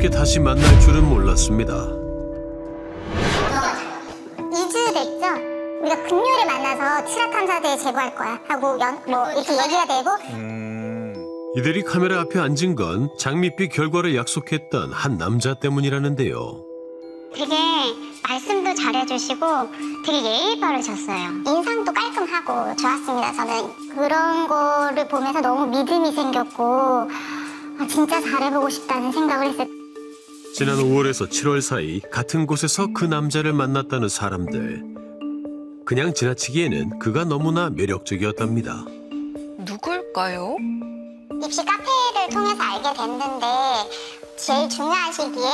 이렇게 다시 만날 줄은 몰랐습니다. 2주 됐죠? 우리가 금요일에 만나서 추락탐사대에 제보할 거야 하고 이렇게 얘기가 되고 이들이 카메라 앞에 앉은 건 장밋빛 결과를 약속했던 한 남자 때문이라는데요. 되게 말씀도 잘해주시고 되게 예의 바르셨어요. 인상도 깔끔하고 좋았습니다. 저는 그런 거를 보면서 너무 믿음이 생겼고 진짜 잘해보고 싶다는 생각을 했어요. 지난 5월에서 7월 사이 같은 곳에서 그 남자를 만났다는 사람들. 그냥 지나치기에는 그가 너무나 매력적이었답니다. 누굴까요? 입시 카페를 통해서 알게 됐는데 제일 중요한 시기에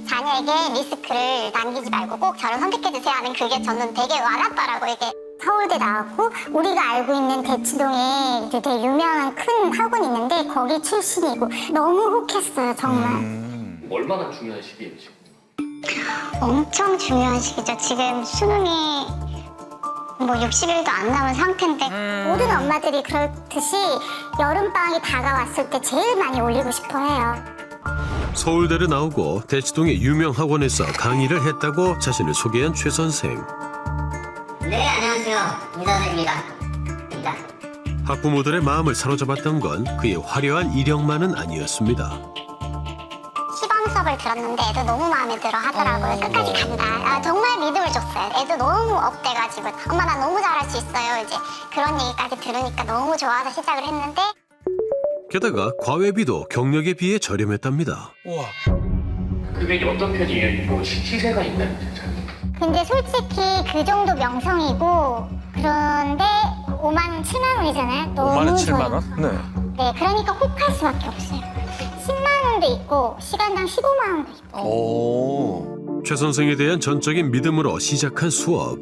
자녀에게 리스크를 남기지 말고 꼭 저를 선택해주세요 하는 그게 저는 되게 와닿더라고요. 이게 서울대 나왔고 우리가 알고 있는 대치동에 되게 유명한 큰 학원이 있는데 거기 출신이고 너무 혹했어요 정말. 얼마나 중요한 시기예요 지금? 엄청 중요한 시기죠. 지금 수능이 60일도 안 남은 상태인데 모든 엄마들이 그렇듯이 여름방학이 다가왔을 때 제일 많이 올리고 싶어 해요. 서울대를 나오고 대치동의 유명 학원에서 강의를 했다고 자신을 소개한 최 선생. 네, 안녕하세요. 민선생입니다. 학부모들의 마음을 사로잡았던 건 그의 화려한 이력만은 아니었습니다. 시범 수업을 들었는데 애도 너무 마음에 들어 하더라고요. 끝까지 간다. 정말 믿음을 줬어요. 애도 너무 업돼가지고 엄마 나 너무 잘할 수 있어요. 이제 그런 얘기까지 들으니까 너무 좋아서 시작을 했는데 게다가 과외비도 경력에 비해 저렴했답니다. 우와. 금액이 어떤 편이에요? 뭐 시세가 있나요 진짜? 근데 솔직히 그 정도 명성이고 그런데 5만 7만 원이잖아요. 너무 5만 원, 7만 좋아요. 원? 네. 네, 그러니까 혹할 수밖에 없어요. 10만 원도 있고 시간당 15만 원도 있고. 오. 최 선생에 대한 전적인 믿음으로 시작한 수업.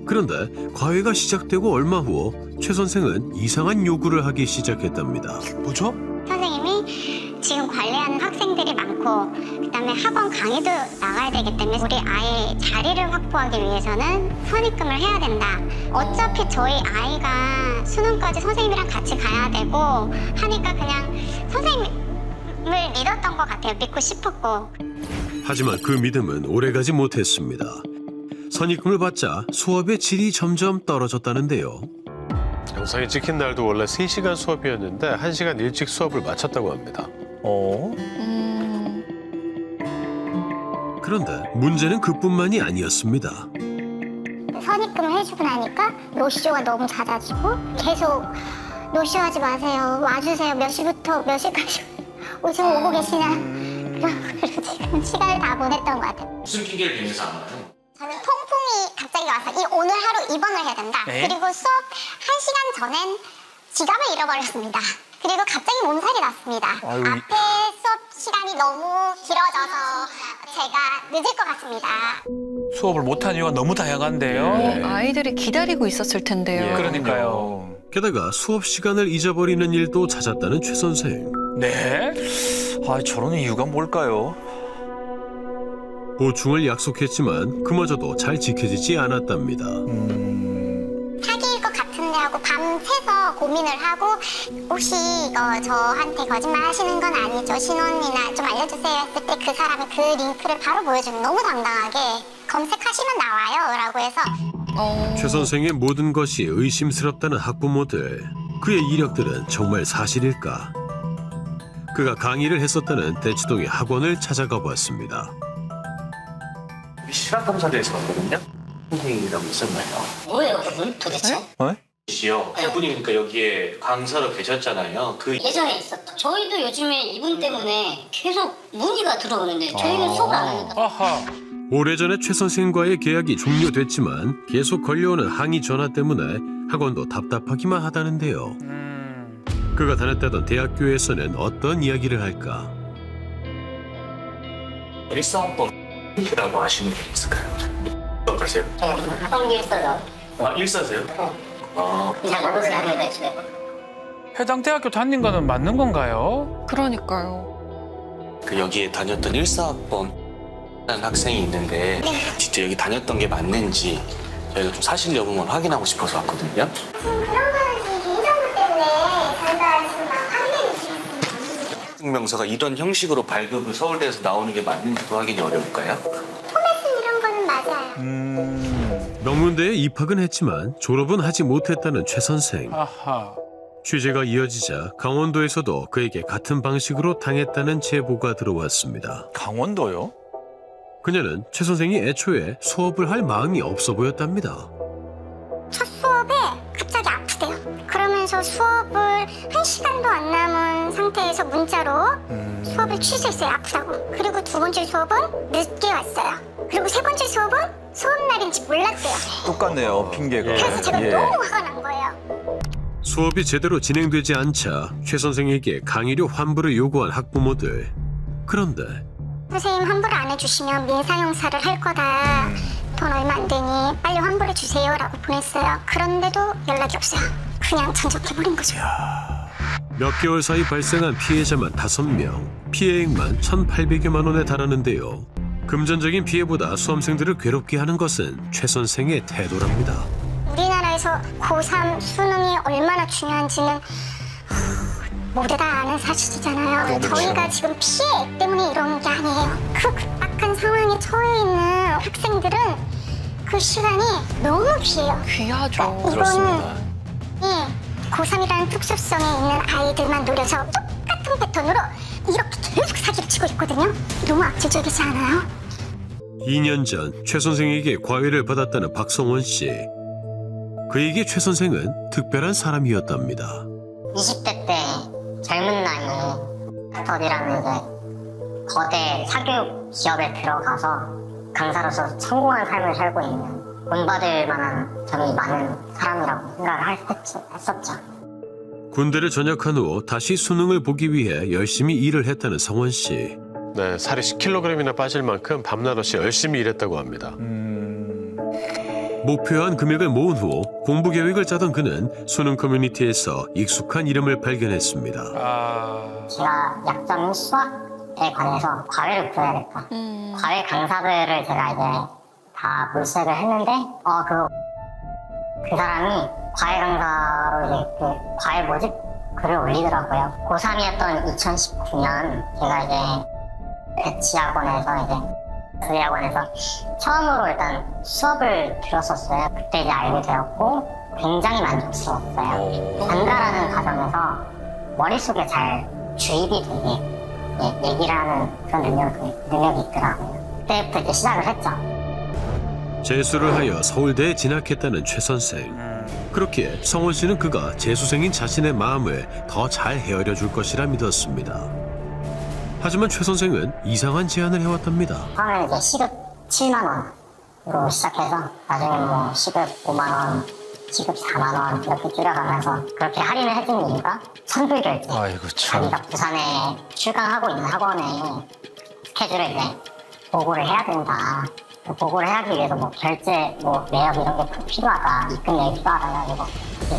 그런데 과외가 시작되고 얼마 후 최 선생은 이상한 요구를 하기 시작했답니다. 뭐죠? 선생님이 지금 관리하는 학생들이 많고 그다음에 학원 강의도 나가야 되기 때문에 우리 아이 자리를 확보하기 위해서는 선입금을 해야 된다. 어차피 저희 아이가 수능까지 선생님이랑 같이 가야 되고 하니까 그냥 선생님을 믿었던 것 같아요. 믿고 싶었고. 하지만 그 믿음은 오래가지 못했습니다. 선입금을 받자 수업의 질이 점점 떨어졌다는데요. 영상이 찍힌 날도 원래 3시간 수업이었는데 1시간 일찍 수업을 마쳤다고 합니다. 어? 그런데 문제는 그뿐만이 아니었습니다. 선입금을 해주고 나니까 노쇼가 너무 잦아지고 계속 노쇼하지 마세요. 와주세요. 몇 시부터 몇 시까지 지금 오고 계시나. 그리고 지금 시간을 다 보냈던 것 같아요. 무슨 핑계를 대면서 안 와요? 저는 통풍이 갑자기 와서 오늘 하루 입원을 해야 된다. 네? 그리고 수업 1시간 전엔 지갑을 잃어버렸습니다. 그리고 갑자기 몸살이 났습니다. 아유, 앞에 수업 시간이 너무 길어져서 제가 늦을 것 같습니다. 수업을 못한 이유가 너무 다양한데요. 아이들이 기다리고 있었을 텐데요. 그러니까요. 게다가 수업 시간을 잊어버리는 일도 잦았다는 최 선생. 네? 아, 저런 이유가 뭘까요? 보충을 약속했지만 그마저도 잘 지켜지지 않았답니다. 사기일 것 같은데 하고 밤새서 고민을 하고 혹시 이거 저한테 거짓말 하시는 건 아니죠? 신원이나 좀 알려주세요 했을 때 그 사람이 그 링크를 바로 보여주는 너무 당당하게 검색하시면 나와요 라고 해서 최 선생의 모든 것이 의심스럽다는 학부모들. 그의 이력들은 정말 사실일까? 그가 강의를 했었다는 대치동의 학원을 찾아가 보았습니다. 실학감사대에서 왔거든요. 선생님이라고 있었나요? 뭐예요, 그분 도대체? 씨요. 그분이 그러니까 여기에 강사로 계셨잖아요. 그 예전에 있었던. 저희도 요즘에 이분 때문에 계속 문의가 들어오는데 저희는 수업을 안 하니까. 아하. 오래전에 최 선생과의 계약이 종료됐지만 계속 걸려오는 항의 전화 때문에 학원도 답답하기만 하다는데요. 그가 다녔다던 대학교에서는 어떤 이야기를 할까? 일사학번이라고 아시는 분 있을까요? 어떠세요? 어떤 게 있어요? 아, 일사세요? 잘 모르세요, 합니다, 집에. 해당 대학교 다닌 거는 맞는 건가요? 그러니까요. 그 여기에 다녔던 1사학번이라는 학생이 있는데 진짜 여기 다녔던 게 맞는지 저희가 좀 사실 여부만 확인하고 싶어서 왔거든요. 지금 그런 거는 지금 개인정보 때문에 저희가 지금 막 확인을 증명서가 이런 형식으로 발급을 서울대에서 나오는 게 맞는지도 확인이 어려울까요? 포맷은 이런 거는 맞아요. 명문대에 입학은 했지만 졸업은 하지 못했다는 최 선생. 아하. 취재가 이어지자 강원도에서도 그에게 같은 방식으로 당했다는 제보가 들어왔습니다. 강원도요? 그녀는 최 선생이 애초에 수업을 할 마음이 없어 보였답니다. 첫 수업에 갑자기 아프대요. 그러면서 수업을 1시간도 안 남은 상태에서 문자로 수업을 취소했어요. 아프다고. 그리고 두 번째 수업은 늦게 왔어요. 그리고 세 번째 수업은 수업 날인지 몰랐대요. 똑같네요, 핑계가. 그래서 제가 예. 너무 화가 난 거예요. 수업이 제대로 진행되지 않자 최 선생에게 강의료 환불을 요구한 학부모들. 그런데 선생님 환불을 안 해주시면 민사형사를 할 거다. 돈 얼마 안 되니 빨리 환불해 주세요 라고 보냈어요. 그런데도 연락이 없어요. 그냥 전적해버린 거죠. 몇 개월 사이 발생한 피해자만 5명, 피해액만 1,800여만 원에 달하는데요. 금전적인 피해보다 수험생들을 괴롭게 하는 것은 최 선생의 태도랍니다. 우리나라에서 고3 수능이 얼마나 중요한지는 모두 다 아는 사실이잖아요. 그렇죠. 저희가 지금 피해액 때문에 이러는 게 아니에요. 그 급박한 상황에 처해 있는 학생들은 그 시간이 너무 귀해요. 귀하죠. 그렇습니다. 고3이라는 특수성에 있는 아이들만 노려서 똑같은 패턴으로 이렇게 계속 사기를 치고 있거든요. 너무 악질적이지 않아요? 2년 전 최 선생에게 과외를 받았다는 박성원 씨. 그에게 최 선생은 특별한 사람이었답니다. 20대 때 젊은 나이 스터디라는 이제 거대 사교육 기업에 들어가서 강사로서 성공한 삶을 살고 있는 본받을 만한 점이 많은 사람이라고 생각을 했었죠. 군대를 전역한 후 다시 수능을 보기 위해 열심히 일을 했다는 성원 씨. 네, 살이 10kg이나 빠질 만큼 밤낮 없이 열심히 일했다고 합니다. 목표한 금액을 모은 후 공부 계획을 짜던 그는 수능 커뮤니티에서 익숙한 이름을 발견했습니다. 아. 제가 약점인 수학에 관해서 과외를 구해야겠다. 과외 강사들을 제가 이제 다 물색을 했는데 그 사람이 과외 강사로 이제 그 과외 모집 글을 올리더라고요. 고3이었던 2019년 제가 이제 배치학원에서 이제 대학원에서 처음으로 일단 수업을 들었었어요. 그때 이제 알게 되었고 굉장히 만족스러웠어요. 전달하는 과정에서 머릿속에 잘 주입이 되게 얘기를 하는 그런 능력이 있더라고요. 그때부터 이제 시작을 했죠. 재수를 하여 서울대에 진학했다는 최 선생. 그렇기에 성원 씨는 그가 재수생인 자신의 마음을 더 잘 헤아려 줄 것이라 믿었습니다. 하지만 최 선생은 이상한 제안을 해왔답니다. 처음에는 이제 시급 7만 원으로 시작해서 나중에 뭐 시급 5만 원, 시급 4만 원 이렇게 줄여가면서 그렇게 할인을 해준 이유가 선불 결제. 아이고 참. 자기가 부산에 출강하고 있는 학원에 스케줄을 이제 보고를 해야 된다. 보고를 하기 위해서 뭐 결제, 뭐 내역 이런 게 필요하다. 입금 내역이 필요하다 해가지고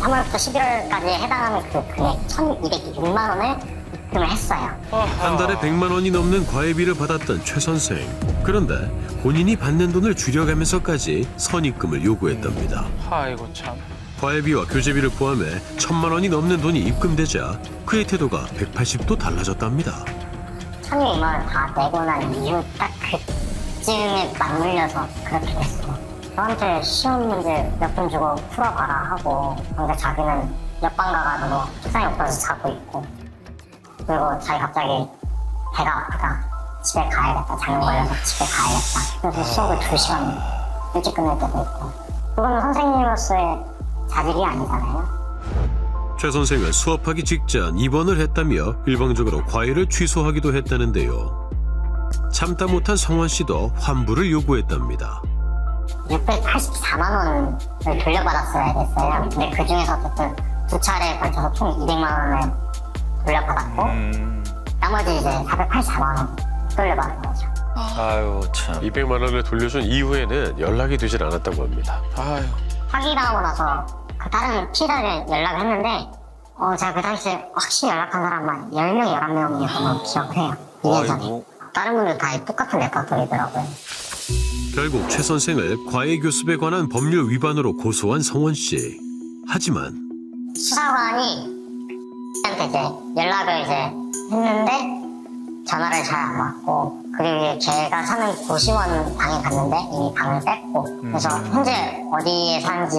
3월부터 11월까지 해당하는 그 금액 1,206만 원을 입금을 했어요. 한 달에 100만 원이 넘는 과외비를 받았던 최 선생. 그런데 본인이 받는 돈을 줄여가면서까지 선입금을 요구했답니다. 아이고 참. 과외비와 교재비를 포함해 1,000만 원이 넘는 돈이 입금되자 그의 태도가 180도 달라졌답니다. 1,200만 원 다 내고 난 이후 딱 그쯤에 맞물려서 그렇게 됐어요. 저한테 시험 문제 몇 분 주고 풀어봐라 하고 근데 자기는 옆방 가가지고 책상에 엎어서 자고 있고 그리고 자기 갑자기 배가 아프다. 집에 가야겠다. 장염 걸려서 집에 가야겠다. 그래서 수업을 2시간 일찍 끝낼 때도 있고 그건 선생님으로서의 자질이 아니잖아요. 최 선생은 수업하기 직전 입원을 했다며 일방적으로 과외를 취소하기도 했다는데요. 참다 못한 성원 씨도 환불을 요구했답니다. 684만 원을 돌려받았어야 됐어요. 근데 그 중에서 어쨌든 2차례에 걸쳐서 총 200만 원을 돌려받았고 나머지 이제 484만 원 돌려받은 거죠. 아유 참. 200만 원을 돌려준 이후에는 연락이 되질 않았다고 합니다. 아유. 사기당하고 나서 그 다른 피해자를 연락을 했는데 제가 그 당시에 확실히 연락한 사람만 10명, 11명이었던 걸 기억해요. 2년 전에. 아이고. 다른 분들 다 똑같은 내각들이더라고요. 결국 최 선생을 과외 교습에 관한 법률 위반으로 고소한 성원 씨. 하지만 수사관이 한테 이제 연락을 이제 했는데 전화를 잘 안 받고, 그리고 이제 걔가 사는 고시원 방에 갔는데 이미 방을 뺐고, 그래서 현재 어디에 사는지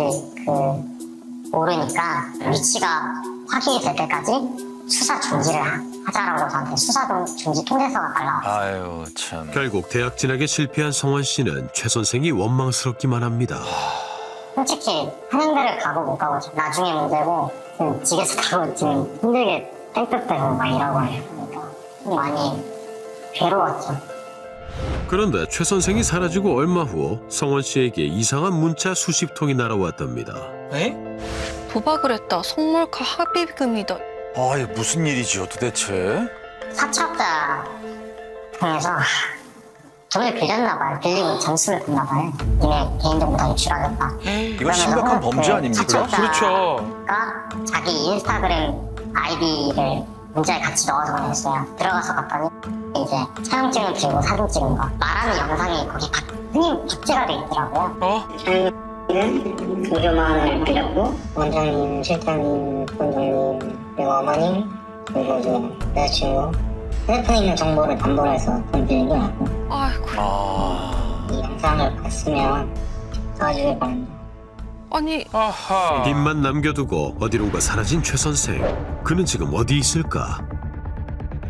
모르니까 위치가 확인이 될 때까지 수사 중지를 하자라고 저한테 수사 중지 통지서가 날라왔어요. 아유 참. 결국 대학 진학에 실패한 성원 씨는 최 선생이 원망스럽기만 합니다. 솔직히 하는 데를 가고 못 가고 나중에 문제고, 지금 집에서 가고 지금 힘들게 땡볕대고 막 이러고 해요. 그러니까 좀 많이 괴로웠죠. 그런데 최 선생이 사라지고 얼마 후 성원 씨에게 이상한 문자 수십 통이 날아왔답니다. 에? 도박을 했다. 성몰카 합의금이다. 아 이게 무슨 일이지요 도대체? 사채업자 통해서 돈을 빌렸나 봐요. 빌리고 점수를 줬나 봐요. 니네 개인정보 다 유출하겠다. 이거 심각한 범죄 아닙니까? 그렇죠. 자기 인스타그램 아이디를 문자에 같이 넣어서 보냈어요. 들어가서 봤더니 이제 촬영증을 들고 사진 찍은 거 말하는 영상이 거기 흔히 박제가 돼 있더라고요. 어? 는 무료만을 빌렸고 원장님, 실장님, 원장님, 그리고 어머님, 그리고 저 여자친구 휴대폰에 있는 정보를 담보로 해서 돈 빌린 게 아니고 아이고. 이 영상을 봤으면 도와주길 바랍니다. 아니, 아하. 입만 남겨두고 어디론가 사라진 최 선생. 그는 지금 어디 있을까?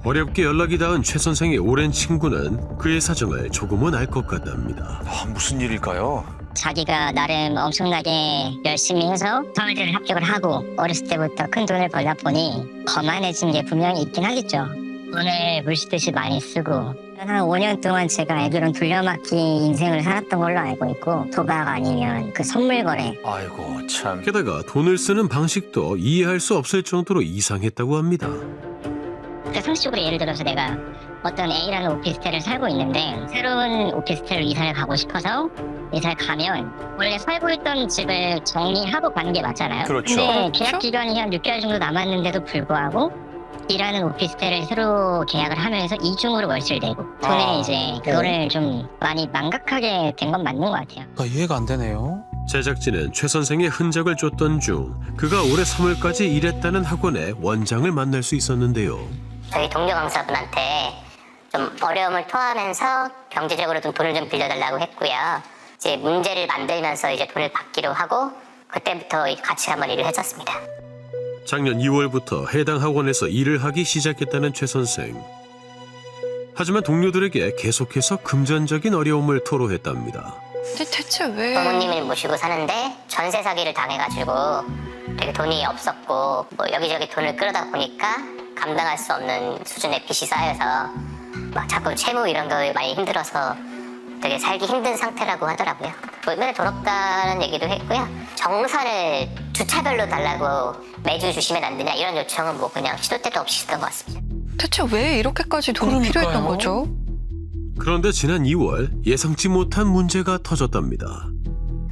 어렵게 연락이 닿은 최 선생의 오랜 친구는 그의 사정을 조금은 알 것 같답니다. 아, 무슨 일일까요? 자기가 나름 엄청나게 열심히 해서 서울대를 합격을 하고 어렸을 때부터 큰 돈을 벌다 보니 거만해진 게 분명히 있긴 하겠죠. 돈을 물시듯이 많이 쓰고 한 5년 동안 제가 알기로는 돌려막기 인생을 살았던 걸로 알고 있고 도박 아니면 그 선물 거래 아이고 참. 게다가 돈을 쓰는 방식도 이해할 수 없을 정도로 이상했다고 합니다. 그 상식적으로 예를 들어서 내가 어떤 A라는 오피스텔을 살고 있는데 새로운 오피스텔로 이사를 가고 싶어서 이사를 가면 원래 살고 있던 집을 정리하고 가는 게 맞잖아요. 그렇죠. 근데 계약 기간이 한 6개월 정도 남았는데도 불구하고 B라는 오피스텔을 새로 계약을 하면서 이중으로 월세를 내고 돈에 이제 그거를 좀 많이 망각하게 된 건 맞는 것 같아요. 이해가 안 되네요. 제작진은 최 선생의 흔적을 쫓던 중 그가 올해 3월까지 일했다는 학원의 원장을 만날 수 있었는데요. 저희 동료 강사분한테 좀 어려움을 토하면서 경제적으로 좀 돈을 좀 빌려달라고 했고요. 이제 문제를 만들면서 이제 돈을 받기로 하고 그때부터 같이 한번 일을 했었습니다. 작년 2월부터 해당 학원에서 일을 하기 시작했다는 최 선생. 하지만 동료들에게 계속해서 금전적인 어려움을 토로했답니다. 근데 대체 왜? 부모님을 모시고 사는데 전세 사기를 당해가지고 되게 돈이 없었고 뭐 여기저기 돈을 끌어다 보니까 감당할 수 없는 수준의 빚이 쌓여서 막 자꾸 채무 이런 거 많이 힘들어서 되게 살기 힘든 상태라고 하더라고요. 맨날 돈 없다는 얘기도 했고요. 정산을 주차별로 달라고 매주 주시면 안 되냐 이런 요청은 뭐 그냥 시도 때도 없이 했던 것 같습니다. 대체 왜 이렇게까지 돈이 필요했던 거죠? 그런데 지난 2월 예상치 못한 문제가 터졌답니다.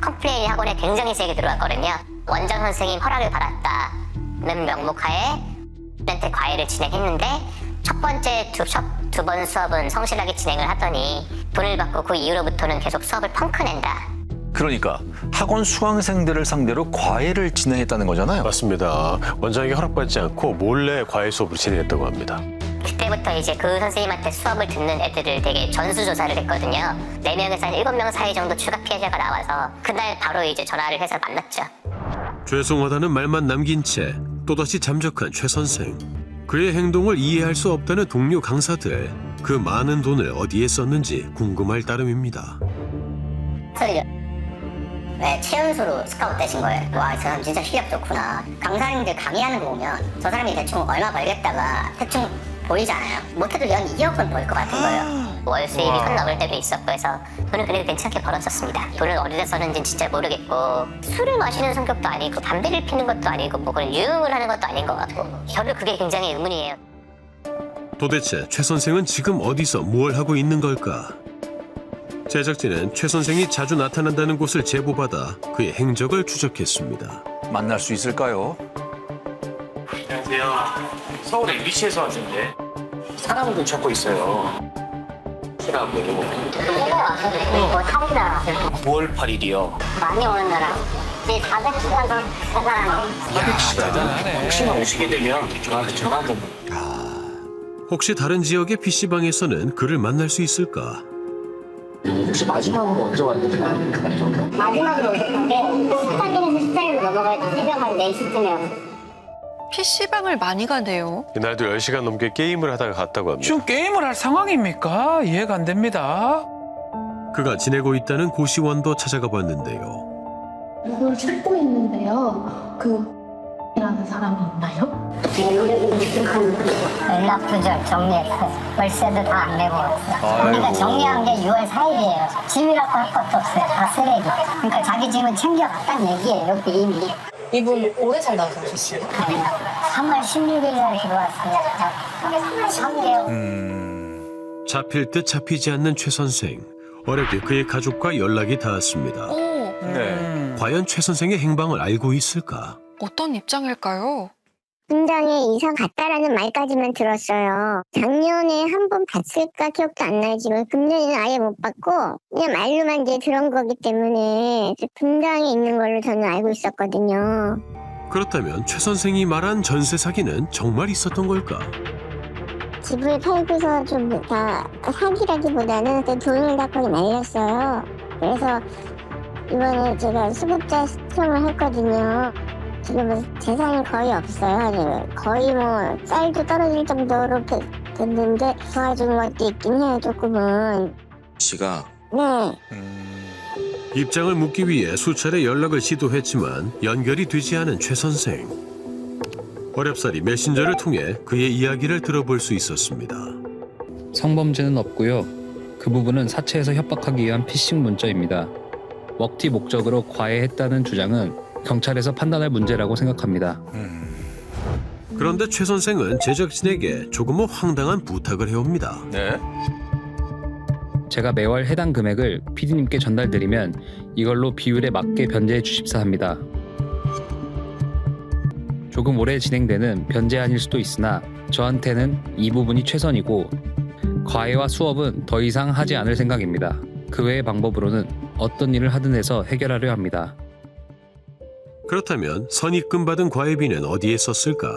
컴플레인이 학원에 굉장히 세게 들어왔거든요. 원장 선생님 허락을 받았다는 명목하에 한테 과외를 진행했는데 첫 번째 두 번 수업은 성실하게 진행을 하더니 돈을 받고 그 이후로부터는 계속 수업을 펑크낸다. 그러니까 학원 수강생들을 상대로 과외를 진행했다는 거잖아요. 맞습니다. 원장에게 허락받지 않고 몰래 과외 수업을 진행했다고 합니다. 그때부터 이제 그 선생님한테 수업을 듣는 애들을 되게 전수조사를 했거든요. 4명에서 한 7명 사이 정도 추가 피해자가 나와서 그날 바로 이제 전화를 해서 만났죠. 죄송하다는 말만 남긴 채 또다시 잠적한 최 선생. 그의 행동을 이해할 수 없다는 동료 강사들. 그 많은 돈을 어디에 썼는지 궁금할 따름입니다. 네, 최연소로 스카우트 되신 거예요. 와, 저 사람 진짜 실력 좋구나. 강사님들 강의하는 거 보면 저 사람이 대충 얼마 벌겠다가 대충 보이잖아요. 못해도 연 2억 원 벌 것 같은 거예요. 월 수입이 선 넘을 때도 있었고 해서 돈을 그래도 괜찮게 벌었었습니다. 돈을 어디다 썼는지는 진짜 모르겠고 술을 마시는 성격도 아니고 담배를 피는 것도 아니고 뭐 그런 유흥을 하는 것도 아닌 것 같고 저는 그게 굉장히 의문이에요. 도대체 최 선생은 지금 어디서 뭘 하고 있는 걸까? 제작진은 최 선생이 자주 나타난다는 곳을 제보받아 그의 행적을 추적했습니다. 만날 수 있을까요? 안녕하세요. 서울에 MBC에서 왔는데 사람을 찾고 있어요. 시간 뭐 뭐 사기다. 9월 8일이요. 많이 오는 나라. 이제 400시간 대단하네. 대단하네. 혹시나 오시게 되면 저한테 전화 한번. 혹시 다른 지역의 PC방에서는 그를 만날 수 있을까? 혹시 마지막으로 언제 왔는데? 마지막으로 오셨는데 식사기에서 식사기로 넘어갈 때 새벽 한 4시쯤에 PC방을 많이 가네요. 이날도 10시간 넘게 게임을 하다가 갔다고 합니다. 지금 게임을 할 상황입니까? 이해가 안 됩니다. 그가 지내고 있다는 고시원도 찾아가 봤는데요. 누굴 찾고 있는데요. 라는 사람이 있나요? 연락 두절 정리했어요. 월세도 다 안 내고 왔어요. 우리가 정리한 게 6월 4일이에요. 집이라고 할 것도 없어요. 다 쓰레기. 그러니까 자기 집은 챙겨갔다는 얘기예요. 여기 이미. 이분 오래 살다 오셨어요? 3월 16일 날 들어왔어요. 3개월. 잡힐 듯 잡히지 않는 최 선생. 어렵게 그의 가족과 연락이 닿았습니다. 네. 과연 최 선생의 행방을 알고 있을까? 어떤 입장일까요? 분당에 이사 갔다라는 말까지만 들었어요. 작년에 한 번 봤을까 기억도 안 나지만 금년에는 아예 못 봤고 그냥 말로만 이제 들은 거기 때문에 분당에 있는 걸로 저는 알고 있었거든요. 그렇다면 최 선생이 말한 전세 사기는 정말 있었던 걸까? 집을 팔고서 좀 다 사기라기보다는 돈을 다 거의 날렸어요. 그래서 이번에 제가 수급자 신청을 했거든요. 지금 재산이 거의 없어요. 거의 뭐 쌀도 떨어질 정도로 됐는데 도와준 것도 있긴 해요, 조금은. 씨가 네. 입장을 묻기 위해 수차례 연락을 시도했지만 연결이 되지 않은 최 선생. 어렵사리 메신저를 통해 그의 이야기를 들어볼 수 있었습니다. 성범죄는 없고요. 그 부분은 사채에서 협박하기 위한 피싱 문자입니다. 먹튀 목적으로 과외했다는 주장은 경찰에서 판단할 문제라고 생각합니다. 그런데 최 선생은 제작진에게 조금은 황당한 부탁을 해옵니다. 네. 제가 매월 해당 금액을 PD님께 전달드리면 이걸로 비율에 맞게 변제해 주십사 합니다. 조금 오래 진행되는 변제안일 수도 있으나 저한테는 이 부분이 최선이고 과외와 수업은 더 이상 하지 않을 생각입니다. 그 외의 방법으로는 어떤 일을 하든 해서 해결하려 합니다. 그렇다면 선입금 받은 과외비는 어디에 썼을까?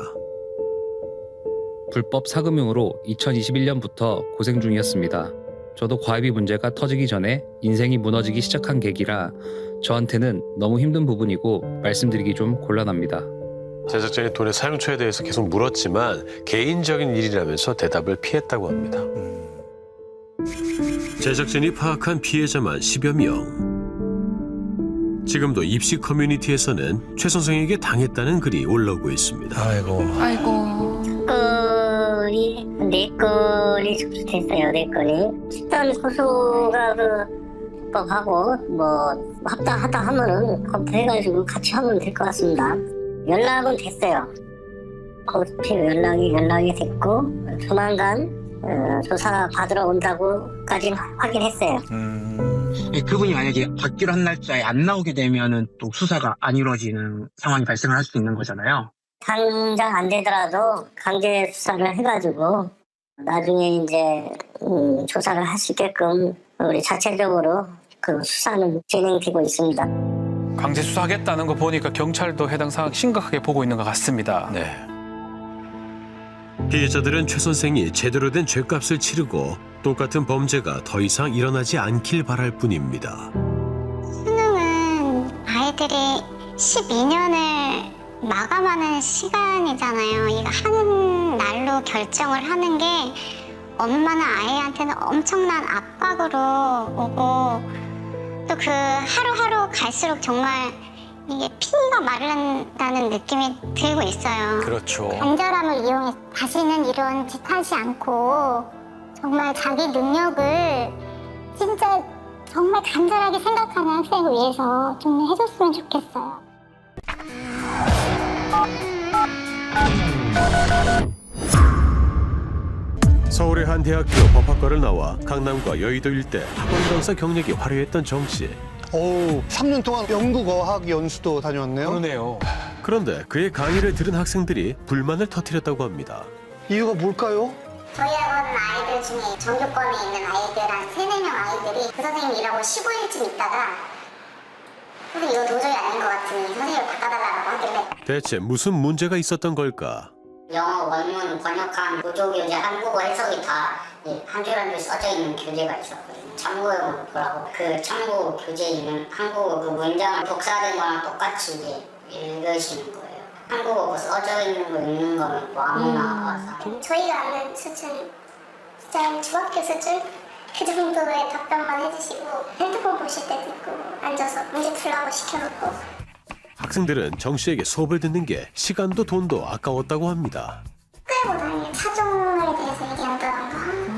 불법 사금융으로 2021년부터 고생 중이었습니다. 저도 과외비 문제가 터지기 전에 인생이 무너지기 시작한 계기라 저한테는 너무 힘든 부분이고 말씀드리기 좀 곤란합니다. 제작진이 돈의 사용처에 대해서 계속 물었지만 개인적인 일이라면서 대답을 피했다고 합니다. 제작진이 파악한 피해자만 10여 명. 지금도 입시 커뮤니티에서는 최 선생에게 당했다는 글이 올라오고 있습니다. 아이고. 아이고. 건이 4건이 접수됐어요. 4건이. 일단 고소가 법하고 뭐 합당하다 하면은 검토해가지고 같이 하면 될 것 같습니다. 연락은 됐어요. 거기 연락이 됐고 조만간 조사 받으러 온다고까지 확인했어요. 그분이 만약에 받기로 한 날짜에 안 나오게 되면은 또 수사가 안 이루어지는 상황이 발생을 할 수 있는 거잖아요. 당장 안 되더라도 강제 수사를 해가지고 나중에 이제 조사를 할 수 있게끔 우리 자체적으로 그 수사는 진행되고 있습니다. 강제 수사하겠다는 거 보니까 경찰도 해당 상황 심각하게 보고 있는 것 같습니다. 네. 피해자들은 최 선생이 제대로 된 죄값을 치르고 똑같은 범죄가 더 이상 일어나지 않길 바랄 뿐입니다. 수능은 아이들이 12년을 마감하는 시간이잖아요. 이거 한 날로 결정을 하는 게 엄마나 아이한테는 엄청난 압박으로 오고 또 그 하루하루 갈수록 정말 이게 피가 마른다는 느낌이 들고 있어요. 그렇죠. 간절함을 이용해 다시는 이런 짓 하지 않고 정말 자기 능력을 진짜 정말 간절하게 생각하는 학생을 위해서 좀 해줬으면 좋겠어요. 서울의 한 대학교 법학과를 나와 강남과 여의도 일대 학원 강사 경력이 화려했던 정 씨. 오, 3년 동안 영국 어학 연수도 다녀왔네요. 그러네요. 그런데 그의 강의를 들은 학생들이 불만을 터뜨렸다고 합니다. 이유가 뭘까요? 저희 학원 아이들 중에 전교권에 있는 아이들 한 3-4명 아이들이 그 선생님 일하고 15일쯤 있다가 선생님 이거 도저히 아닌 것 같으니 선생님을 바꿔달라고 하길래 대체 무슨 문제가 있었던 걸까? 영어 원문 번역한 구조교재 한국어 해석이 다 한 줄 한 줄 써져 있는 교재가 있었거든요. 참고용 보라고. 그 참고 교재에 있는 한국어 그 문장을 복사된 거랑 똑같이 이제 읽으시는 거예요. 한국어 써져 있는 거 읽는 거는 뭐 아무나 와서. 저희가 아는 수준, 진짜 중학교 수준? 그 정도의 답변만 해주시고 핸드폰 보실 때도 있고 앉아서 문제 풀라고 시켜놓고. 학생들은 정 씨에게 수업을 듣는 게 시간도 돈도 아까웠다고 합니다. 학교보다는 차종에 대해서 얘기한다던가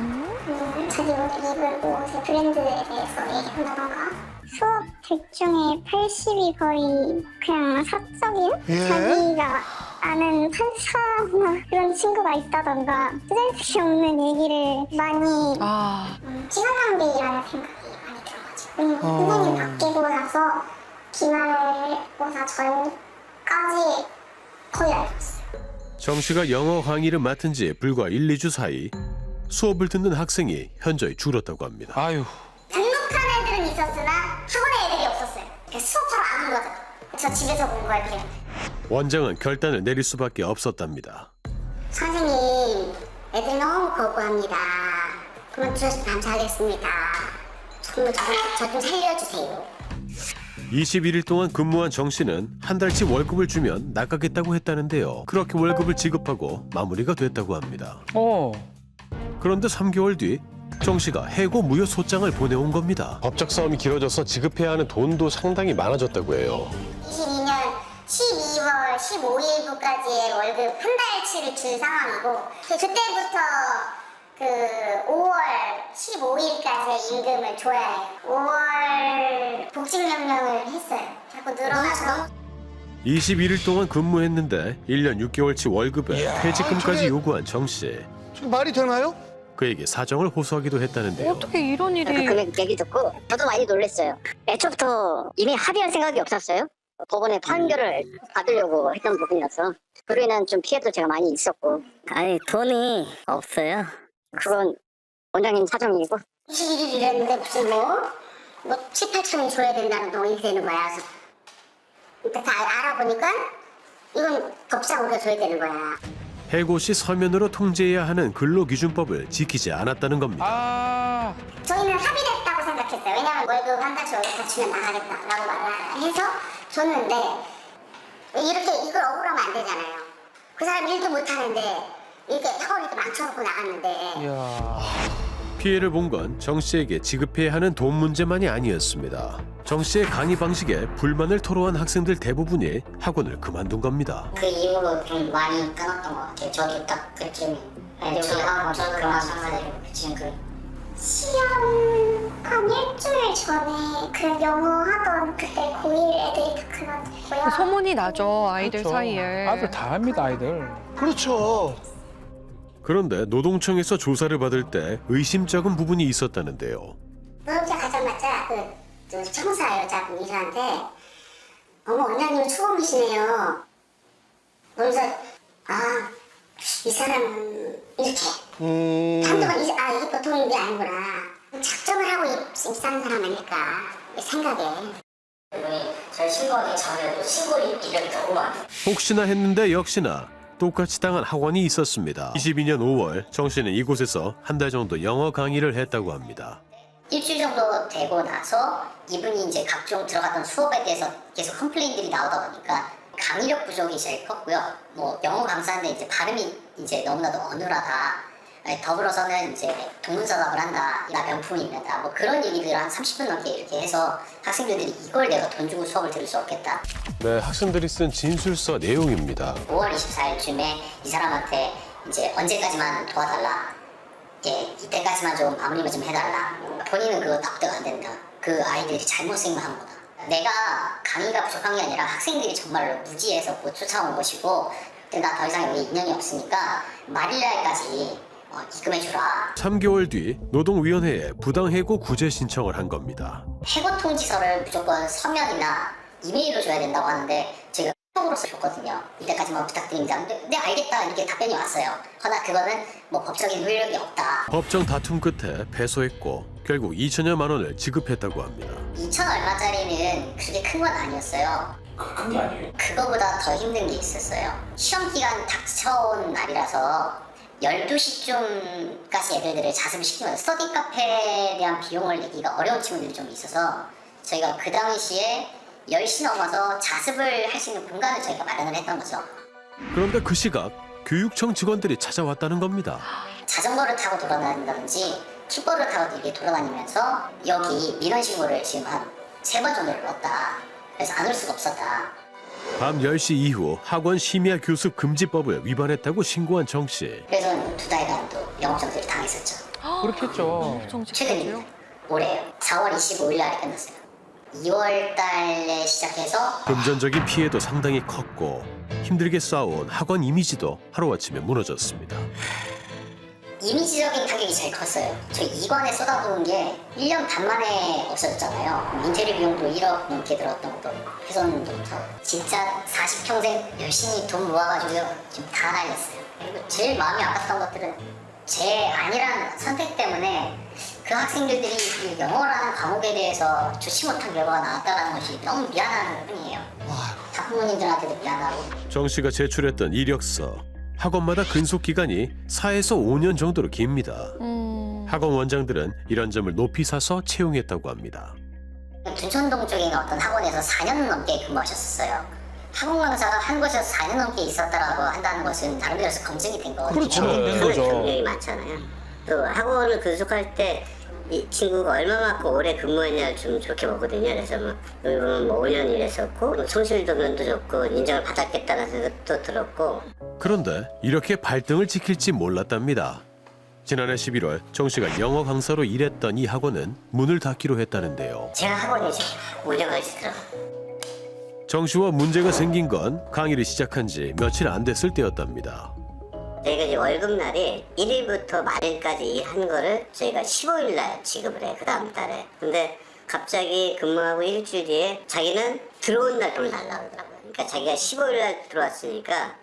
자기 입을 옷의 브랜드에 대해서 얘기한다던가. 수업 중에 80이 거의 그냥 사적인 자기가 아는 판사나 그런 친구가 있다던가 쓰잘데기 없는 얘기를 많이 시간 낭비라는 생각이 많이 들어가지고 선생님 바뀌고 나서 기말고사 전까지 거의 알았어요. 정 씨가 영어 강의를 맡은 지 불과 1, 2주 사이 수업을 듣는 학생이 현저히 줄었다고 합니다. 아유. 등록한 애들은 있었으나 학원에 애들이 없었어요. 수업하러 안 온 거죠. 저 집에서 공부할게요. 원장은 결단을 내릴 수밖에 없었답니다. 선생님, 애들 너무 거부합니다. 그만 주셔서 감사하겠습니다. 전부 저 좀 살려주세요. 21일 동안 근무한 정 씨는 한 달치 월급을 주면 나가겠다고 했다는데요. 그렇게 월급을 지급하고 마무리가 됐다고 합니다. 그런데 3개월 뒤 정 씨가 해고 무효 소장을 보내온 겁니다. 법적 싸움이 길어져서 지급해야 하는 돈도 상당히 많아졌다고 해요. 22년 12월 15일부까지의 월급 한 달치를 준 상황이고 그때부터 그 5월 15일까지의 임금을 줘야 해요. 5월 복직명령을 했어요. 자꾸 늘어나서 21일 동안 근무했는데 1년 6개월치 월급에 퇴직금까지 요구한 정 씨. 좀 말이 되나요? 그에게 사정을 호소하기도 했다는데요. 어떻게 이런 일이. 그 금액 얘기 듣고 저도 많이 놀랐어요. 애초부터 이미 합의할 생각이 없었어요. 법원의 판결을 받으려고 했던 부분이라서 그로 인한 좀 피해도 제가 많이 있었고. 아니 돈이 없어요. 그건 원장님 사정이고. 21일 일했는데 무슨 뭐 7, 8천원 줘야 된다는 동이 되는 거야. 그래서 다 알아보니까 이건 법상 우리가 줘야 되는 거야. 해고 시 서면으로 통지해야 하는 근로기준법을 지키지 않았다는 겁니다. 저희는 합의됐다고 생각했어요. 왜냐면 월급 한 달치 월급 다 주면 나가겠다라고 말을 해서 줬는데 이렇게 이걸 억울하면 안 되잖아요. 그 사람 일도 못 하는데 이렇게 학원 이렇게 망쳐놓고 나갔는데. 피해를 본 건 정 씨에게 지급해야 하는 돈 문제만이 아니었습니다. 정 씨의 강의 방식에 불만을 토로한 학생들 대부분이 학원을 그만둔 겁니다. 그 이후로 좀 많이 끊었던 것 같아요. 저도 딱 그쯤에. 저도 그 마찬가지로 지금 그 시험 한 일주일 전에 그 영어 하던 그때 고1 애들이 다 그만뒀고요. 소문이 나죠, 아이들 그렇죠. 사이에. 아들 다 합니다, 아이들. 그렇죠. 그런데 노동청에서 조사를 받을 때 의심쩍은 부분이 있었다는데요. 노동자 가자마자 그 청사 여자분 일하는데 어머 원장님 처음이시네요. 그래서 이 사람은 이렇게 한두 번 이게 보통 일이 아니구나. 작정을 하고 입사한 사람 아닐까 생각에. 저희 신고하기 전에도 신고 이력이 너무 많아요. 혹시나 했는데 역시나 똑같이 당한 학원이 있었습니다. 22년 5월 정 씨는 이곳에서 한 달 정도 영어 강의를 했다고 합니다. 일주일 정도 되고 나서 이분이 이제 각종 들어갔던 수업에 대해서 계속 컴플레인들이 나오다 보니까 강의력 부족이 제일 컸고요. 뭐 영어 강사인데 이제 발음이 이제 너무나도 어눌하다. 더불어서는 이제 동문서답을 한다. 나 명품이 있다. 뭐 그런 얘기들을 한 30분 넘게 이렇게 해서 학생들이 이걸 내가 돈 주고 수업을 들을 수 없겠다. 네, 학생들이 쓴 진술서 내용입니다. 5월 24일쯤에 이 사람한테 이제 언제까지만 도와달라. 이때까지만 좀 마무리만 좀 해달라. 본인은 그거 납득 안 된다. 그 아이들이 잘못생긴 거 한 거다. 내가 강의가 부족한 게 아니라 학생들이 정말로 무지해서 못 쫓아온 것이고 나 더 이상 여기 인연이 없으니까 말일날까지 입금해주라. 3개월 뒤 노동위원회에 부당해고 구제 신청을 한 겁니다. 해고 통지서를 무조건 서면이나 이메일로 줘야 된다고 하는데 제가 톡으로서 줬거든요. 이때까지만 부탁드립니다. 네 알겠다 이렇게 답변이 왔어요. 그러나 그거는 뭐 법적인 효력이 없다. 법정 다툼 끝에 패소했고 결국 2천여만 원을 지급했다고 합니다. 2천 얼마짜리는 그렇게 큰 건 아니었어요. 그게 아니에요. 그거보다 더 힘든 게 있었어요. 시험 기간 닥쳐온 날이라서 12시쯤까지 애들을 자습을 시키면 스터디 카페에 대한 비용을 내기가 어려운 친구들이 좀 있어서 저희가 그 당시에 10시 넘어서 자습을 할 수 있는 공간을 저희가 마련을 했던 거죠. 그런데 그 시각 교육청 직원들이 찾아왔다는 겁니다. 자전거를 타고 돌아다닌다든지 킥보드를 타고 이렇게 돌아다니면서 여기 민원 신고를 지금 한 3번 정도를 넣었다. 그래서 안 올 수가 없었다. 밤 10시 이후 학원 심야 교습 금지법을 위반했다고 신고한 정 씨. 그래서 2달간 또 영업정지를 당했었죠. 그렇겠죠. 최근입니다. 올해요. 4월 25일 날에 끝났어요. 2월 달에 시작해서 금전적인 피해도 상당히 컸고 힘들게 쌓아온 학원 이미지도 하루아침에 무너졌습니다. 이미지적인 타격이 제일 컸어요. 저희 이관에 쏟아부은 게 1년 반 만에 없어졌잖아요. 인테리어 비용도 1억 넘게 들었던 것도 훼손부터 진짜 40평생 열심히 돈 모아가지고요. 지금 다 날렸어요. 그리고 제일 마음이 아팠던 것들은 제 안일한 선택 때문에 그 학생들이 이 영어라는 과목에 대해서 좋지 못한 결과가 나왔다는 것이 너무 미안한 뿐이에요. 학부모님들한테도 미안하고. 정 씨가 제출했던 이력서. 학원마다 근속 기간이 4에서 5년 정도로 깁니다. 학원 원장들은 이런 점을 높이 사서 채용했다고 합니다. 둔천동 쪽에 어떤 학원에서 4년 넘게 근무하셨었어요. 학원 강사가 한 곳에서 4년 넘게 있었다라고 한다는 것은 나름대로서 검증이 된 거거든요. 그렇죠. 된 거죠. 경력이 많잖아요. 또 학원을 근속할 때 이 친구가 얼마만큼 오래 근무했냐를 좀 좋게 보거든요. 그래서 뭐 여기 보면 뭐 5년 일했었고 뭐 성실도 면도 좋고 인정을 받았겠다는 생각도 들었고. 그런데 이렇게 발등을 지킬지 몰랐답니다. 지난해 11월 정 씨가 영어 강사로 일했던 이 학원은 문을 닫기로 했다는데요. 제가 학원이 이제 문제가 있더라고요. 정 씨와 문제가 생긴 건 강의를 시작한 지 며칠 안 됐을 때였답니다. 저희가 이제 월급날이 1일부터 말일까지 일한 거를 저희가 15일 날 지급을 해, 그 다음 달에. 근데 갑자기 근무하고 일주일 뒤에 자기는 들어온 날 돈을 달라고 그러더라고요. 그러니까 자기가 15일 날 들어왔으니까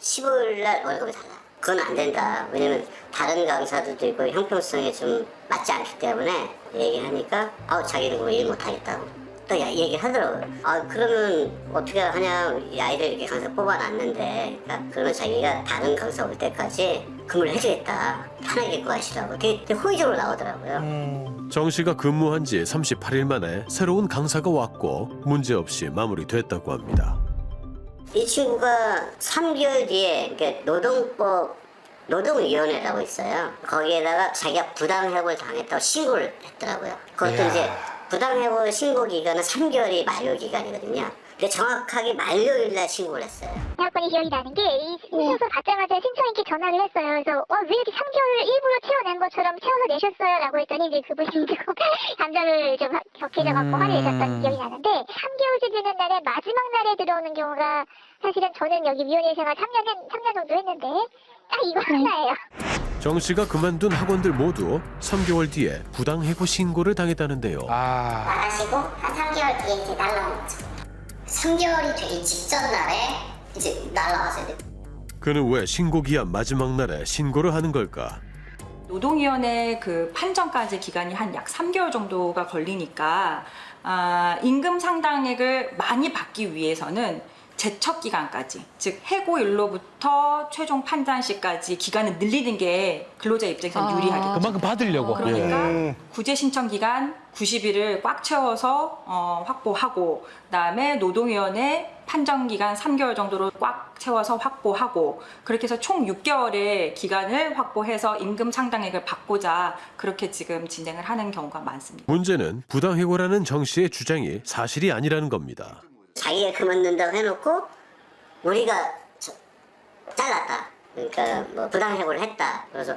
15일 날 월급을 달라. 그건 안 된다. 왜냐면 다른 강사들도 있고 형평성에 좀 맞지 않기 때문에 얘기하니까 자기는 그거 일 못하겠다고. 또 얘기하더라고요. 그러면 어떻게 하냐. 이 아이들 이렇게 강사 뽑아놨는데 그러면 자기가 다른 강사 올 때까지 근무를 해주겠다. 편하게 구하시라고. 되게 호의적으로 나오더라고요. 정 씨가 근무한 지 38일 만에 새로운 강사가 왔고 문제없이 마무리됐다고 합니다. 이 친구가 3개월 뒤에 노동위원회라고 있어요. 거기에다가 자기가 부당해고를 당했다고 신고를 했더라고요. 그것도 이제 부당해고 신고 기간은 3개월이 만료 기간이거든요. 근데 정확하게 만료일날 신고를 했어요. 대학번이 기억이 나는 게 이 신청서 받자마자 신청인께 전화를 했어요. 그래서 왜 이렇게 3개월을 일부러 채워낸 것처럼 채워서 내셨어요? 라고 했더니 이제 그분이 좀 감정을 좀 격해져갖고 화내셨던 기억이 나는데 3개월째 되는 날에 마지막 날에 들어오는 경우가 사실은 저는 여기 위원회 생활 3년 정도 했는데 딱 이거 하나예요. 정 씨가 그만둔 학원들 모두 3개월 뒤에 부당해고 신고를 당했다는데요. 나가시고 한 3개월 뒤에 이제 날라온 거죠. 3개월이 되기 직전 날에 이제 날라왔어요. 그는 왜 신고기한 마지막 날에 신고를 하는 걸까? 노동위원회 그 판정까지 기간이 한 약 3개월 정도가 걸리니까 임금 상당액을 많이 받기 위해서는 제척 기간까지, 즉 해고일로부터 최종 판단 시까지 기간을 늘리는 게 근로자 입장에서는 유리하겠죠. 그만큼 받으려고. 그러니까 구제 신청 기간 90일을 꽉 채워서 확보하고, 그다음에 노동위원회 판정 기간 3개월 정도로 꽉 채워서 확보하고, 그렇게 해서 총 6개월의 기간을 확보해서 임금 상당액을 받고자 그렇게 지금 진행을 하는 경우가 많습니다. 문제는 부당해고라는 정 씨의 주장이 사실이 아니라는 겁니다. 자기가 그만둔다고 해놓고 우리가 잘랐다. 그러니까 뭐 부당해고를 했다. 그래서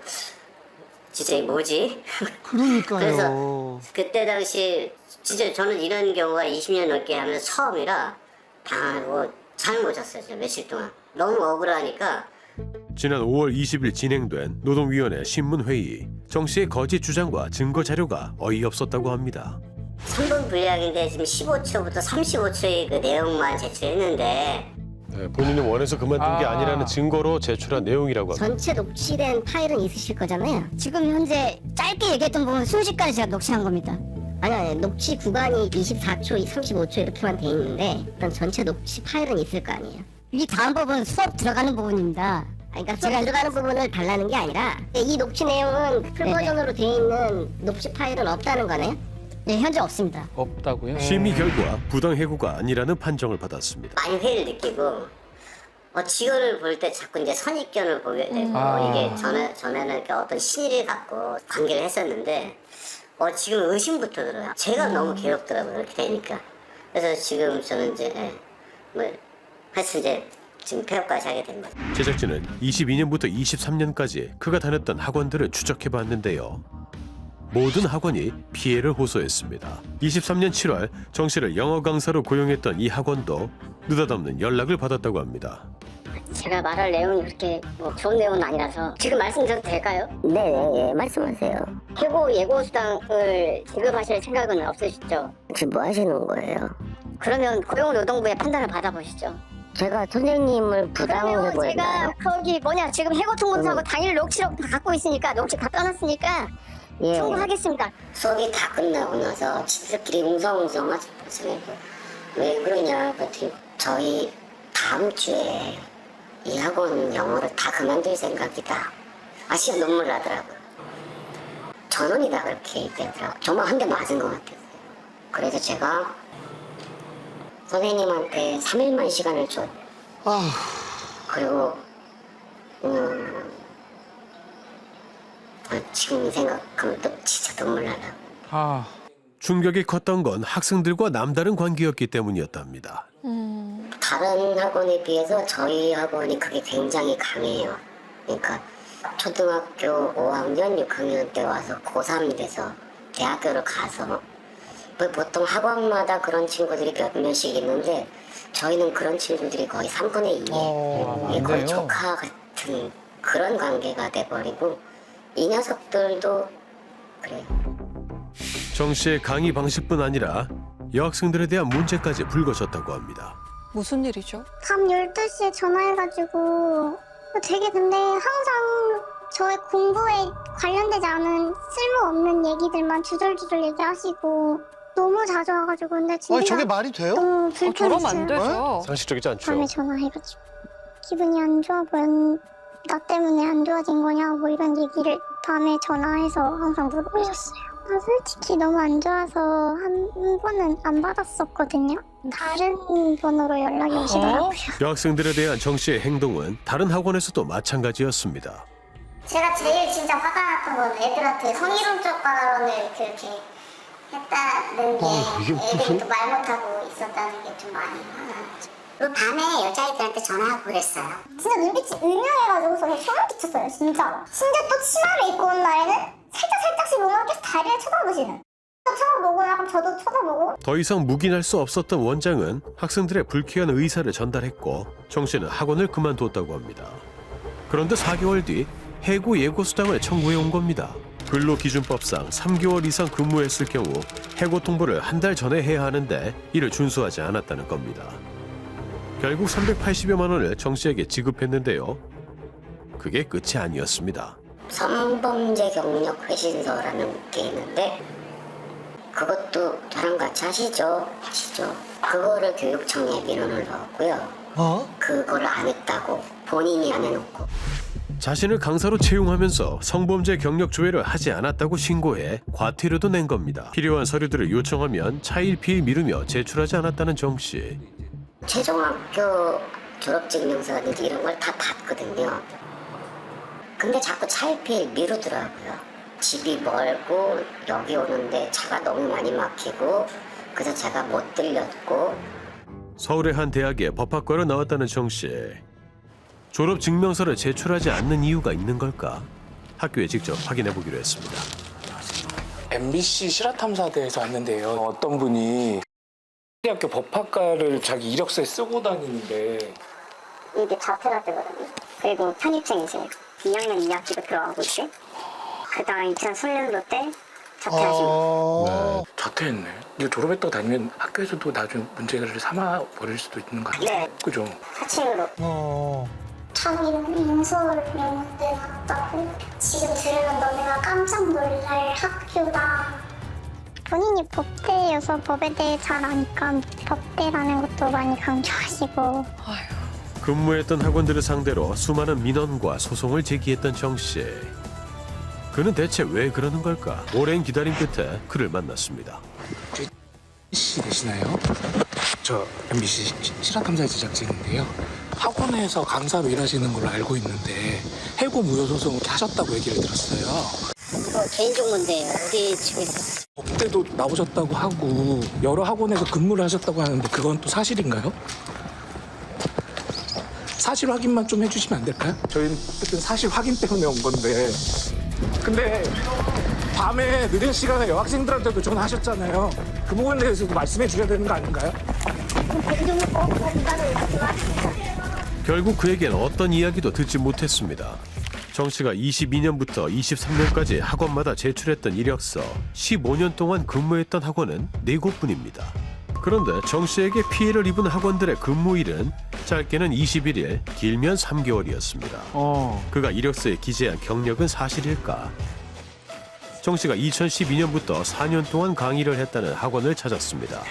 진짜 이게 뭐지? 그러니까요. 그래서 그때 당시 진짜 저는 이런 경우가 20년 넘게 하면서 처음이라 당하고 잠을 못 잤어요. 며칠 동안. 너무 억울하니까. 지난 5월 20일 진행된 노동위원회 신문회의. 정 씨의 거짓 주장과 증거 자료가 어이없었다고 합니다. 3분 분량인데 지금 15초부터 35초의 그 내용만 제출했는데 본인이 원해서 그만둔 게 아니라는 증거로 제출한 내용이라고 합니다. 전체 녹취된 파일은 있으실 거잖아요. 지금 현재 짧게 얘기했던 부분 순식간에 제가 녹취한 겁니다. 아니 녹취 구간이 24초, 35초 이렇게만 돼 있는데 일단 전체 녹취 파일은 있을 거 아니에요. 이 다음 부분 수업 들어가는 부분입니다. 그러니까 제가 들어가는 부분을 달라는 게 아니라 이 녹취 내용은 풀 버전으로 돼 있는 녹취 파일은 없다는 거네요? 네, 현재 없습니다. 없다고요? 심의 결과 부당 해고가 아니라는 판정을 받았습니다. 많이 회의를 느끼고 직원을 볼 때 자꾸 이제 선입견을 보게 되고 이게 전에는 이렇게 어떤 신의를 갖고 관계를 했었는데 지금 의심부터 들어요. 제가 너무 괴롭더라고요. 그렇게 되니까. 그래서 지금 저는 이제 하여튼 이제 지금 폐업까지 하게 된 거죠. 제작진은 22년부터 23년까지 그가 다녔던 학원들을 추적해봤는데요. 모든 학원이 피해를 호소했습니다. 23년 7월 정 씨를 영어 강사로 고용했던 이 학원도 느닷없는 연락을 받았다고 합니다. 제가 말할 내용이 그렇게 좋은 내용은 아니라서 지금 말씀드려도 될까요? 네, 말씀하세요. 해고 예고수당을 지급하실 생각은 없으시죠? 지금 뭐 하시는 거예요? 그러면 고용노동부의 판단을 받아보시죠. 제가 선생님을 부당해고 했나요? 제가 거기 지금 해고 통보서하고 당일 녹취록 다 갖고 있으니까 녹취 다 떠났으니까 청구하겠습니다. 수업이 다 끝나고 나서 지들끼리 웅성웅성 하시면서 왜 그러냐 그랬더니 저희 다음 주에 이 학원 영어를 다 그만둘 생각이다. 시험 눈물 나더라고요. 전원이다 그렇게 얘기하더라고요. 정말 한 대 맞은 것 같았어요. 그래서 제가 선생님한테 3일만 시간을 줘. 그리고 지금 생각하면 또 진짜 눈물 나요. 충격이 컸던 건 학생들과 남다른 관계였기 때문이었답니다. 다른 학원에 비해서 저희 학원이 그게 굉장히 강해요. 그러니까 초등학교 5학년, 6학년 때 와서 고3이 돼서 대학교를 가서 보통 학원마다 그런 친구들이 몇 명씩 있는데 저희는 그런 친구들이 거의 3분의 2. 거의 조카 같은 그런 관계가 돼버리고 이 녀석들도 그래요. 정 씨의 강의 방식뿐 아니라 여학생들에 대한 문제까지 불거졌다고 합니다. 무슨 일이죠? 밤 12시에 전화해가지고 되게 근데 항상 저의 공부에 관련되지 않은 쓸모없는 얘기들만 주절주절 얘기하시고 너무 자주 와가지고 근데 진짜 저게 말이 돼요? 너무 저러면 안 불편했어요. 되죠. 상식적이지 않죠. 밤에 전화해가지고 기분이 안 좋아 보였 나 때문에 안 좋아진 거냐 뭐 이런 얘기를 밤에 전화해서 항상 물어보셨어요. 솔직히 너무 안 좋아서 한 번은 안 받았었거든요. 다른 번호로 연락이 오시더라고요. 여학생들에 대한 정 씨의 행동은 다른 학원에서도 마찬가지였습니다. 제가 제일 진짜 화가 났던 건 애들한테 성희롱적 발언을 그렇게 했다는 게 애들이 또 말 못하고 있었다는 게 좀 많이 화나죠. 그리고 밤에 여자애들한테 전화하고 그랬어요. 진짜 눈빛이 음흉해가지고 저는 소름 끼쳤어요, 진짜로. 심지어 또 치마를 입고 온 날에는 살짝씩 몸을 계속 다리를 쳐다보시는. 쳐다보고 약간 저도 쳐다보고. 더 이상 묵인할 수 없었던 원장은 학생들의 불쾌한 의사를 전달했고 정 씨는 학원을 그만뒀다고 합니다. 그런데 4개월 뒤 해고 예고수당을 청구해 온 겁니다. 근로기준법상 3개월 이상 근무했을 경우 해고 통보를 한 달 전에 해야 하는데 이를 준수하지 않았다는 겁니다. 결국 380여만 원을 정 씨에게 지급했는데요. 그게 끝이 아니었습니다. 성범죄 경력 회신서라는 게 있는데 그것도 저랑 같이 하시죠. 그거를 교육청에 민원을 넣었고요. 그거를 안 했다고 본인이 안 해놓고 자신을 강사로 채용하면서 성범죄 경력 조회를 하지 않았다고 신고해 과태료도 낸 겁니다. 필요한 서류들을 요청하면 차일피일 미루며 제출하지 않았다는 정 씨. 최종학교 졸업증명서라든지 이런 걸 다 봤거든요. 근데 자꾸 차일피일 미루더라고요. 집이 멀고 여기 오는데 차가 너무 많이 막히고 그래서 제가 못 들렸고. 서울의 한 대학에 법학과로 나왔다는 정 씨. 졸업 증명서를 제출하지 않는 이유가 있는 걸까? 학교에 직접 확인해 보기로 했습니다. MBC 실화탐사대에서 왔는데요. 어떤 분이 학교 법학과를 자기 이력서에 쓰고 다니는데 이게 자퇴가 되거든요. 그리고 편입생이세요. 2학년 2학기로 들어가고 있어요. 그 다음 2020년도 때 자퇴하신 거예요. 자퇴했네. 이거 졸업했다고 다니면 학교에서도 나중에 문제를 삼아 버릴 수도 있는 거 아니에요? 네. 그죠? 사칭으로. 자기는 인서울 명문대 나왔다고 지금 들으면 너네가 깜짝 놀랄 학교다 본인이 법대여서 법에 대해 잘 아니까 법대라는 것도 많이 강조하시고. 근무했던 학원들을 상대로 수많은 민원과 소송을 제기했던 정 씨. 그는 대체 왜 그러는 걸까? 오랜 기다림 끝에 그를 만났습니다. 씨 되시나요? 저 MBC 실화탐사 제작진인데요. 학원에서 강사로 일하시는 걸로 알고 있는데 해고 무효 소송 하셨다고 얘기를 들었어요. 개인적 문제예요. 어디 치고 있어요? 법대도 나오셨다고 하고 여러 학원에서 근무를 하셨다고 하는데 그건 또 사실인가요? 사실 확인만 좀 해주시면 안 될까요? 저희는 어쨌든 사실 확인 때문에 온 건데. 근데 밤에 늦은 시간에 여학생들한테도 전화하셨잖아요. 그 부분에 대해서도 말씀해 주셔야 되는 거 아닌가요? 결국 그에겐 어떤 이야기도 듣지 못했습니다. 정 씨가 22년부터 23년까지 학원마다 제출했던 이력서, 15년 동안 근무했던 학원은 4곳뿐입니다. 그런데 정 씨에게 피해를 입은 학원들의 근무일은 짧게는 21일, 길면 3개월이었습니다. 그가 이력서에 기재한 경력은 사실일까? 정 씨가 2012년부터 4년 동안 강의를 했다는 학원을 찾았습니다.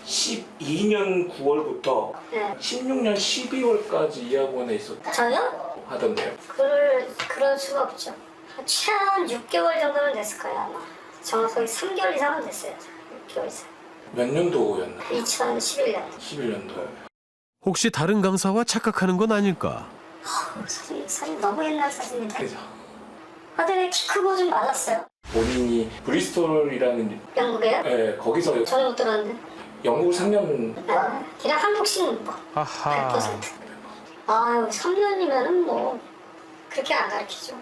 12년 9월부터 16년 12월까지 이 학원에 있었다 저요? 하던데요. 그럴 수가 없죠. 최한 6개월 정도는 됐을 거예요, 아마. 정확하게 3개월 이상은 됐어요. 6개월 이상. 몇 년도였나? 2011년. 11년도. 혹시 다른 강사와 착각하는 건 아닐까? 사진 너무 옛날 사진인데. 그죠. 아들이 키 크고 좀 많았어요. 본인이 브리스톨이라는 영국에요? 네, 거기서 전혀 못 들었는데. 영국 3년 그냥 한국식 뭐. 아하. 100%. 아유, 3년이면은 뭐 그렇게 안 가르치죠.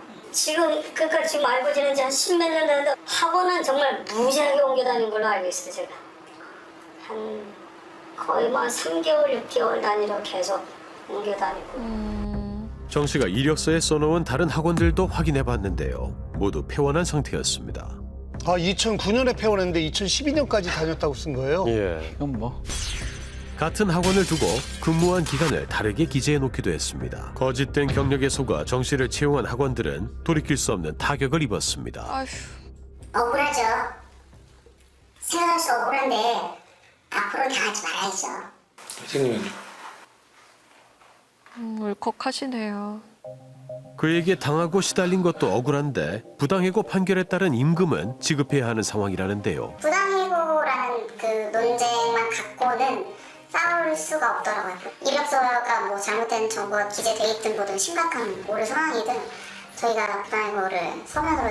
그러니까 지금 알고 지낸 지 한 10몇 년 됐는데 학원은 정말 무지하게 옮겨 다닌 걸로 알고 있어요, 제가. 한 거의 뭐 3개월, 6개월 단위로 계속 옮겨 다니고. 정 씨가 이력서에 써놓은 다른 학원들도 확인해 봤는데요. 모두 폐원한 상태였습니다. 아, 2009년에 폐원했는데 2012년까지 다녔다고 쓴 거예요? 예. 이건 뭐. 같은 학원을 두고 근무한 기간을 다르게 기재해 놓기도 했습니다. 거짓된 경력에 속아 정 씨를 채용한 학원들은 돌이킬 수 없는 타격을 입었습니다. 아휴. 억울하죠. 생각할수 억울한데 앞으로 당하지 말아야죠. 선생님은요? 울컥하시네요. 그에게 당하고 시달린 것도 억울한데 부당해고 판결에 따른 임금은 지급해야 하는 상황이라는데요. 부당해고라는 그 논쟁만 갖고는 싸울 수가 없더라고요. 이력서가 뭐 잘못된 정보가 기재돼 있든 뭐든 심각한 오류 상황이든 저희가 부당해고를 서면으로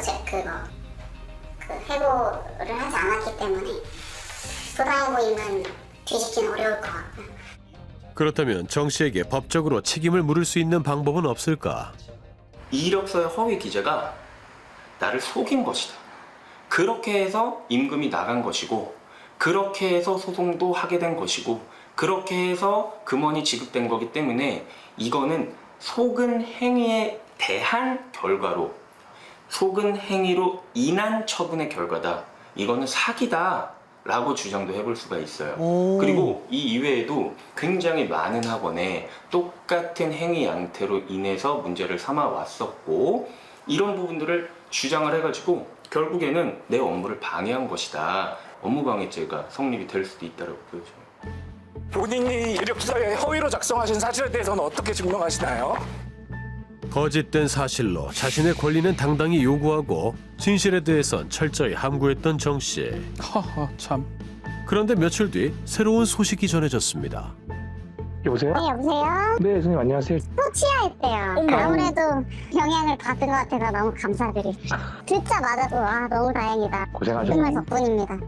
해고를 하지 않았기 때문에 부당해고임은 뒤집기는 어려울 것 같고요. 그렇다면 정 씨에게 법적으로 책임을 물을 수 있는 방법은 없을까? 이력서의 허위 기재가 나를 속인 것이다. 그렇게 해서 임금이 나간 것이고, 그렇게 해서 소송도 하게 된 것이고, 그렇게 해서 금원이 지급된 거기 때문에 이거는 속은 행위에 대한 결과로, 속은 행위로 인한 처분의 결과다. 이거는 사기다. 라고 주장도 해볼 수가 있어요. 그리고 이 이외에도 굉장히 많은 학원에 똑같은 행위 양태로 인해서 문제를 삼아 왔었고, 이런 부분들을 주장을 해가지고 결국에는 내 업무를 방해한 것이다. 업무방해죄가 성립이 될 수도 있다고 보여져요. 본인이 이력서에 허위로 작성하신 사실에 대해서는 어떻게 증명하시나요? 거짓된 사실로 자신의 권리는 당당히 요구하고 진실에 대해선 철저히 함구했던 정 씨. 허허, 참. 그런데 며칠 뒤 새로운 소식이 전해졌습니다. 여보세요? 네, 여보세요? 네, 선생님 안녕하세요. 또 치아했대요. 아무래도 영향을 받은 것 같아서 너무 감사드려요. 듣자마자도 와 너무 다행이다. 정말 덕분입니다.